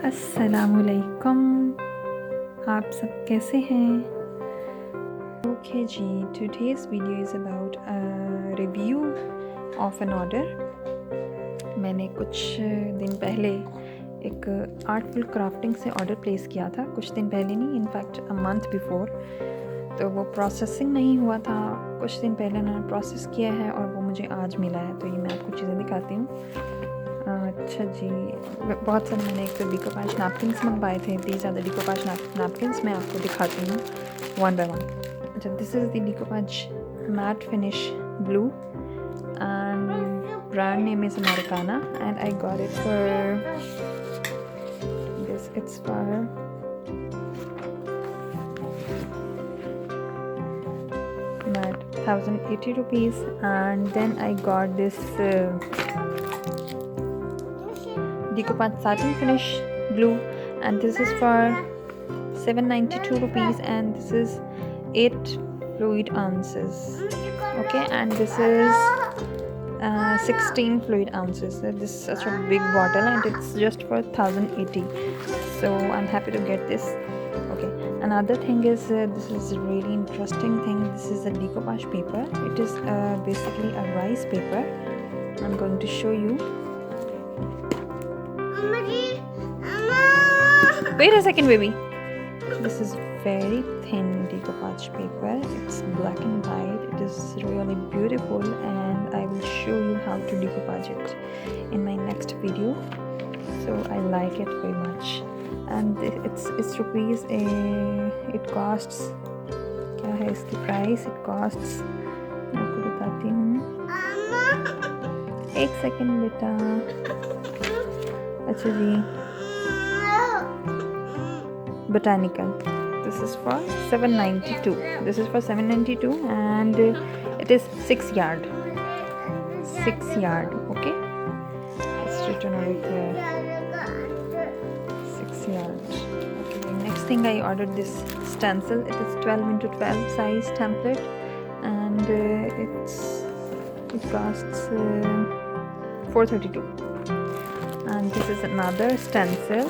अस्सलामुअलैकुम, आप सब कैसे हैं? ओके जी, today's video is about a review of an order. मैंने कुछ दिन पहले एक आर्टफुल क्राफ्टिंग से ऑर्डर प्लेस किया था, कुछ दिन पहले नहीं, इनफैक्ट अ मंथ बिफोर। तो वो प्रोसेसिंग नहीं हुआ था, कुछ दिन पहले उन्होंने प्रोसेस किया है और वो मुझे आज मिला है। तो ये मैं आपको चीज़ें दिखाती हूँ। अच्छा जी, बहुत सारे मैंने एक decoupage napkins मंगवाए थे। These are the decoupage napkins, मैं आपको दिखाती हूँ वन बाय वन। अच्छा, this is the decoupage matte finish blue and brand name is Americana and I got it for this, it's for matte 1080 rupees. And then I got this decoupage satin finish blue and this is for 792 rupees and this is 8 fluid ounces. Okay, and this is 16 fluid ounces. This is such a big bottle and it's just for 1080, so I'm happy to get this. Okay, another thing is this is a really interesting thing. This is a decoupage paper. It is basically a rice paper. I'm going to show you. Wait a second, baby. This is very thin decoupage paper. It's black and white. It is really beautiful and I will show you how to decoupage it in my next video. So I like it very much. And it's rupees. It costs, क्या है इसकी price? It costs, मैं आपको बताती हूँ, एक second बेटा। अच्छा जी, botanical, this is for 792. This is for 792 and it is 6 yard. Okay, it's written over here, 6 yard. Okay, next thing, I ordered this stencil. It is 12x12 size template and it costs 432. And this is another stencil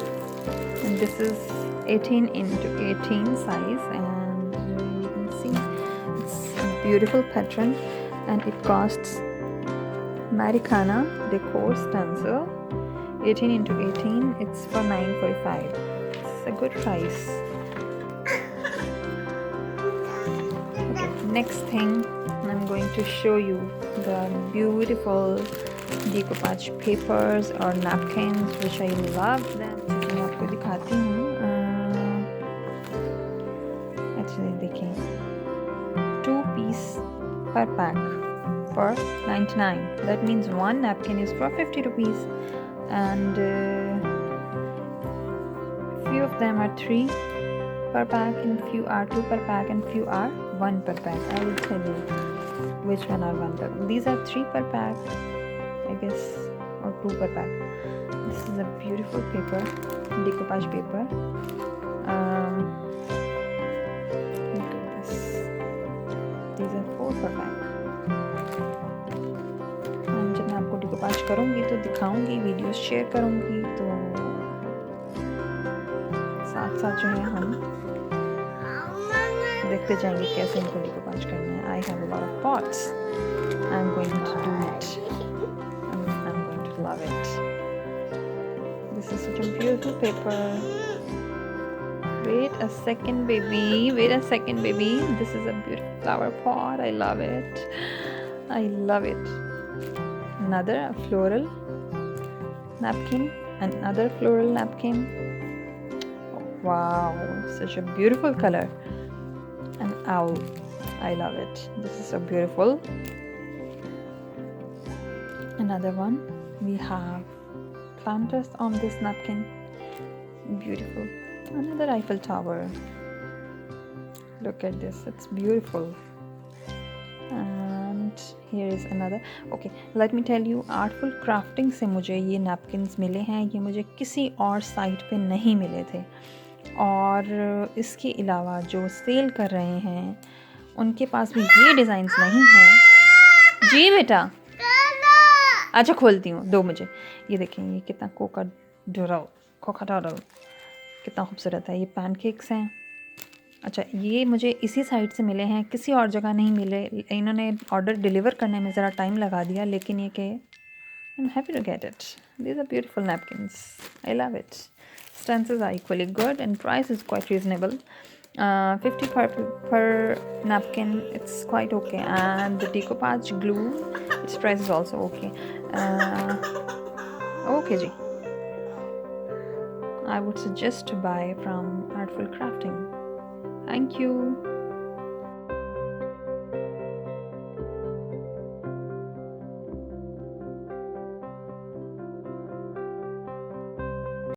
and this is 18x18 size and you can see it's a beautiful pattern and it costs americana decor stencil 18x18. It's for 945. It's a good price. Okay, next thing, I'm going to show you the beautiful decoupage papers or napkins which I love them. मैं आपको दिखाती हूँ। अच्छा देखिए, 2 piece per pack for 99. That means one napkin is for 50 rupees and few of them are 3 per pack and few are 2 per pack and few are 1 per pack. I will tell you which one are 1 per pack. These are 3 per pack, I guess, or 2 per pack. This is a beautiful paper, decoupage paper. Look at this. These are 4 per pack. And जब मैं आपको decoupage करूँगी तो दिखाऊँगी, videos share करूँगी, तो साथ साथ जो है हम देखते जाएंगे कैसे इनको decoupage करना है. I have a lot of pots. I'm going to do it. I'm going to love it. This is such a beautiful paper. Wait a second, baby. Wait a second, baby. This is a beautiful flower pot. I love it. I love it. Another floral napkin. Another floral napkin. Wow, such a beautiful color. An owl. I love it. This is so beautiful. Another one. We have planters on this napkin. Beautiful. Another Eiffel Tower. Look at this, it's beautiful. And here is another. Okay, let me tell you, artful crafting से मुझे ये napkins मिले हैं. ये मुझे किसी और site पे नहीं मिले थे और इसके अलावा जो सेल कर रहे हैं उनके पास भी ये डिज़ाइंस नहीं हैं। जी बेटा, अच्छा खोलती हूँ, दो मुझे। ये देखें, ये कितना कोका डराओ, कोकाटाडल कितना खूबसूरत है। ये पैनकेक्स हैं। अच्छा, ये मुझे इसी साइट से मिले हैं, किसी और जगह नहीं मिले। इन्होंने ऑर्डर डिलीवर करने में ज़रा टाइम लगा दिया, लेकिन ये कि I'm happy to get it. These are beautiful napkins. I love it. Stencils are equally good and price is quite reasonable. 50 per napkin. It's quite okay. And the decoupage glue, its price is also okay. Okay, ji. I would suggest to buy from Artful Crafting. Thank you.